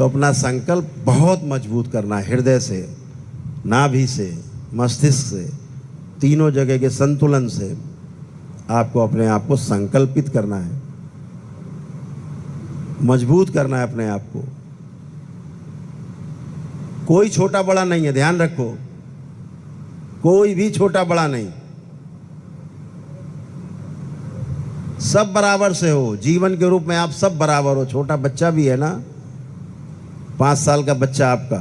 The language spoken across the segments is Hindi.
तो अपना संकल्प बहुत मजबूत करना है, हृदय से, नाभि से, मस्तिष्क से, तीनों जगह के संतुलन से आपको अपने आप को संकल्पित करना है, मजबूत करना है अपने आप को। कोई छोटा बड़ा नहीं है, ध्यान रखो, कोई भी छोटा बड़ा नहीं, सब बराबर से हो। जीवन के रूप में आप सब बराबर हो। छोटा बच्चा भी है ना, 5 साल का बच्चा आपका,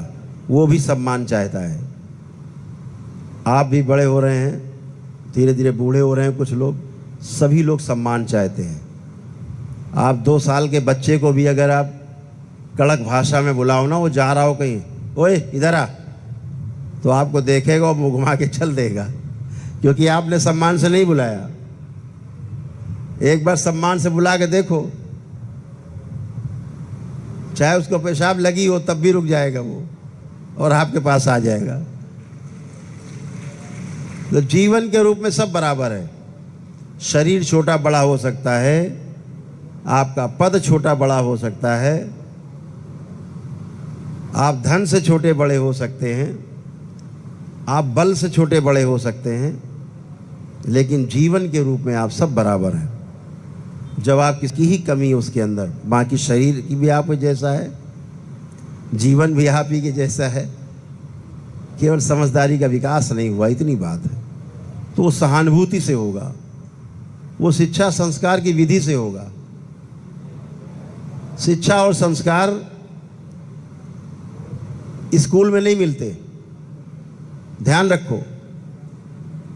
वो भी सम्मान चाहता है। आप भी बड़े हो रहे हैं, धीरे धीरे बूढ़े हो रहे हैं कुछ लोग, सभी लोग सम्मान चाहते हैं। आप 2 साल के बच्चे को भी अगर आप कड़क भाषा में बुलाओ ना, वो जा रहा हो कहीं, ओए इधर आ, तो आपको देखेगा और मुँह घुमा के चल देगा, क्योंकि आपने सम्मान से नहीं बुलाया। एक बार सम्मान से बुला के देखो, चाहे उसको पेशाब लगी हो तब भी रुक जाएगा वो और आपके पास आ जाएगा। तो जीवन के रूप में सब बराबर है। शरीर छोटा बड़ा हो सकता है, आपका पद छोटा बड़ा हो सकता है, आप धन से छोटे बड़े हो सकते हैं, आप बल से छोटे बड़े हो सकते हैं, लेकिन जीवन के रूप में आप सब बराबर हैं। जब आप किसकी ही कमी है उसके अंदर, बाकी शरीर की भी आप जैसा है, जीवन भी आप ही के जैसा है, केवल समझदारी का विकास नहीं हुआ, इतनी बात है। तो वो सहानुभूति से होगा, वो शिक्षा संस्कार की विधि से होगा। शिक्षा और संस्कार स्कूल में नहीं मिलते, ध्यान रखो।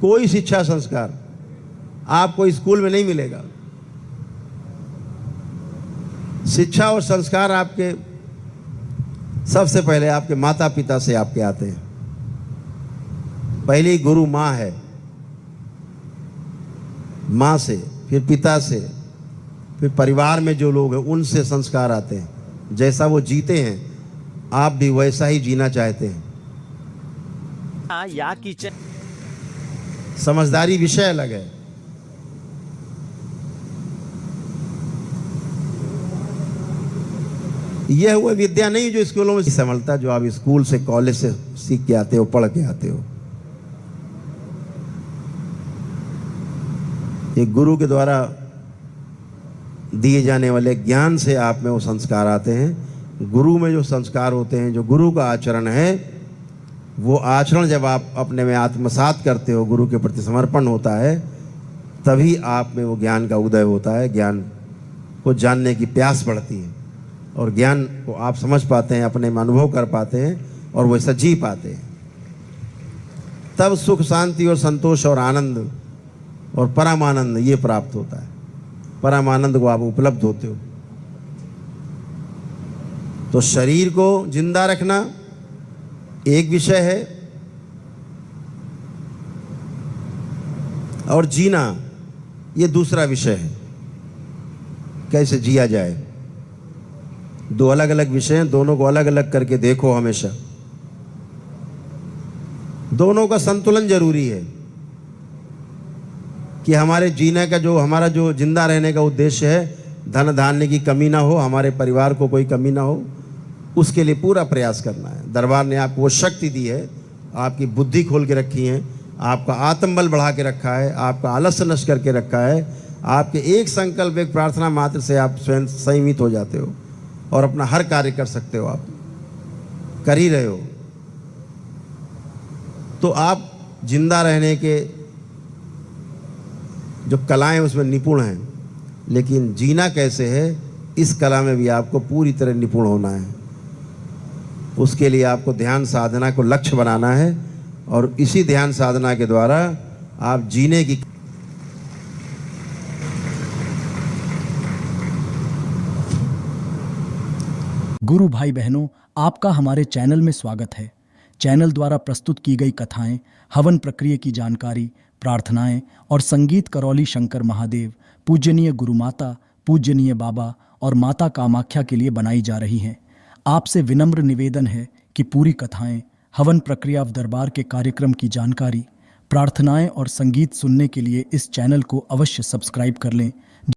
कोई शिक्षा संस्कार आपको स्कूल में नहीं मिलेगा। शिक्षा और संस्कार आपके सबसे पहले आपके माता पिता से आपके आते हैं। पहली गुरु माँ है, माँ से, फिर पिता से, फिर परिवार में जो लोग हैं उनसे संस्कार आते हैं। जैसा वो जीते हैं आप भी वैसा ही जीना चाहते हैं। या किचन समझदारी विषय अलग है। यह वो विद्या नहीं जो स्कूलों में संभलता, जो आप स्कूल से कॉलेज से सीख के आते हो, पढ़ के आते हो। एक गुरु के द्वारा दिए जाने वाले ज्ञान से आप में वो संस्कार आते हैं। गुरु में जो संस्कार होते हैं, जो गुरु का आचरण है, वो आचरण जब आप अपने में आत्मसात करते हो, गुरु के प्रति समर्पण होता है, तभी आप में वो ज्ञान का उदय होता है। ज्ञान को जानने की प्यास बढ़ती है और ज्ञान को आप समझ पाते हैं, अपने में अनुभव कर पाते हैं और वैसा जी पाते हैं। तब सुख शांति और संतोष और आनंद और परमानंद ये प्राप्त होता है। परमानंद को आप उपलब्ध होते हो। तो शरीर को जिंदा रखना एक विषय है और जीना ये दूसरा विषय है। कैसे जिया जाए, दो अलग अलग विषय हैं, दोनों को अलग अलग करके देखो हमेशा। दोनों का संतुलन जरूरी है कि हमारे जीने का जो हमारा जो जिंदा रहने का उद्देश्य है, धन धान्य की कमी ना हो, हमारे परिवार को कोई कमी ना हो, उसके लिए पूरा प्रयास करना है। दरबार ने आपको वो शक्ति दी है, आपकी बुद्धि खोल के रखी है, आपका आत्मबल बढ़ा के रखा है, आपका आलस्य नष्ट करके रखा है। आपके एक संकल्प, एक प्रार्थना मात्र से आप स्वयं संयमित हो जाते हो और अपना हर कार्य कर सकते हो। आप कर ही रहे हो। तो आप जिंदा रहने के जो कलाएं उसमें निपुण हैं, लेकिन जीना कैसे है इस कला में भी आपको पूरी तरह निपुण होना है। उसके लिए आपको ध्यान साधना को लक्ष्य बनाना है और इसी ध्यान साधना के द्वारा आप जीने की गुरु भाई बहनों, आपका हमारे चैनल में स्वागत है। चैनल द्वारा प्रस्तुत की गई कथाएं, हवन प्रक्रिया की जानकारी, प्रार्थनाएं और संगीत करौली शंकर महादेव, पूजनीय गुरु माता, पूजनीय बाबा और माता कामाख्या के लिए बनाई जा रही हैं। आपसे विनम्र निवेदन है कि पूरी कथाएं, हवन प्रक्रिया दरबार के कार्यक्रम की जानकारी, प्रार्थनाएं और संगीत सुनने के लिए इस चैनल को अवश्य सब्सक्राइब कर लें